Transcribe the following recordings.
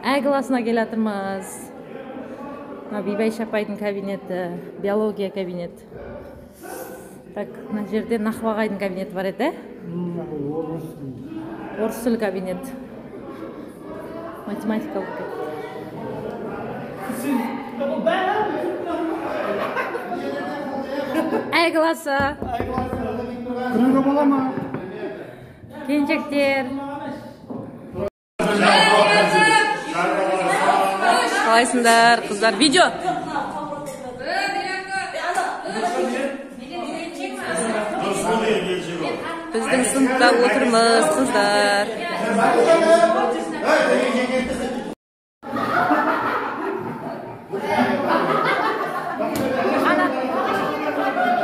А классына келатырмыз. Бибайша апайдың кабинеті, биология кабинет. Так, мына жерде Нахуа ағайдың кабинеті бар еді. Орыс тілі кабинет. Математика болып кетті. Ай классы. Күрігі бола ма? Келіншектер. Қалайсыңдар, қыздар? Видео. Біздің сыныпта отырмыз, қыздар.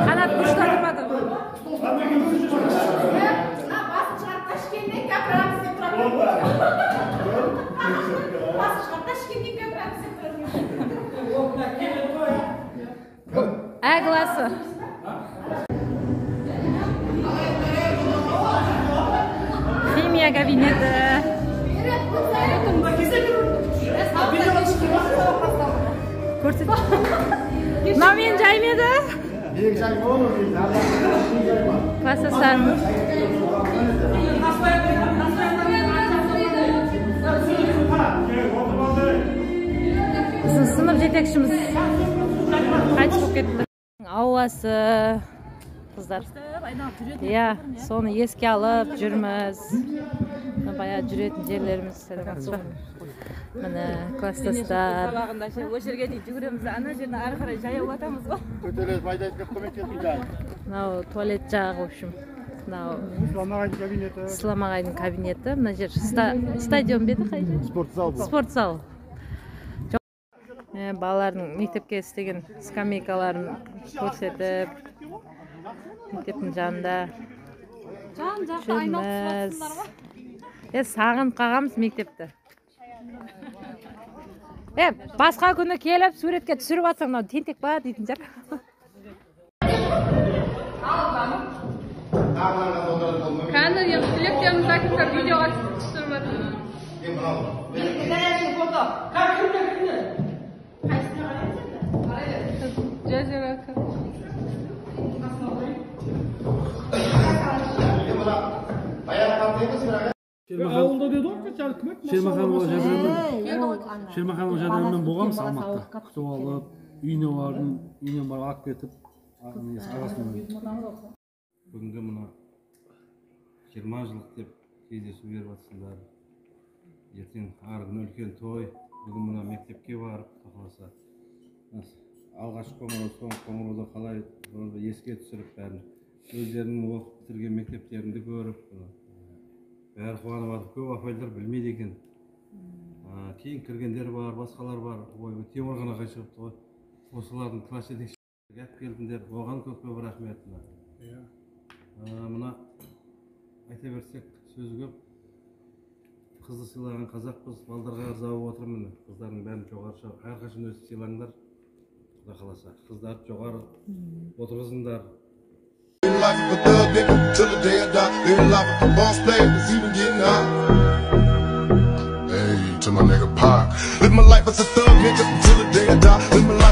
Қанат бұрышта тұрмады. А классы. Химия кабинеті. Көрсет. Мынау мен жаймеді? Классастар. Біздің сынып жетекшіміз қайтыс болып кетті. Ауасы қыздар. Иә, соны еске алып жүрміз. Бая жүретін жерлеріміз. Міне кластастар. Өшерге дейін жүгіреміз. Ана жерін ары қарай жаяу атамыз ғой. Көтерес майдайып кеп көмектесін. Мынау туалет жағы, в общем. Мынау Ислам ағайдың кабинеті. Мына жер стадион беді қай жер? Спортзал. Спортзал. Балалардың мектепке істеген скамейкаларын көрсетіп, мектептің жанында жүрміз. Сағынып қалғанбыз мектепті. Басқа күні келіп суретке түсіріп атсаң, мынау тентек ба дейтін жар. Қазір лекциямыз акттар видеоға түсіріп атыр. Шермаханова жадырымен болғанбыз Алматыда. Күтіп алып, үйіне бардым, үйінен барып алып кетіп, бүгінгі мына 20 жылдық деп кездесу беріп жатсыңдар. Ертең арғы күні үлкен той. Бүгін мына мектепке барып, қаласа алғашқы қоңырау, соңғы қоңырауда қалай еске түсіріп бәрін, өздерінің оқып бітірген мектептерінде көріп, бәрі қуанып жатыр. Көп апайлар білмейді екен. Кейін кіргендер бар, басқалар бар. Ой, Тимур ғана шығыпты ғой. Осылардың класс жетекшілерге алып келдіңдер. Оған көп рахмет. Мына айта берсек сөз көп. Қызды сыйлаған қазақпыз, балдарға ырза болып отырмын. Қыздардың бәрін жоғары шығып, әрқашан өз сыйлаңдар. Құда қаласа, қыздарды жоғары отырғызыңдар. To my nigga Pac, live my life as a thug nigga until the day I die. Live my life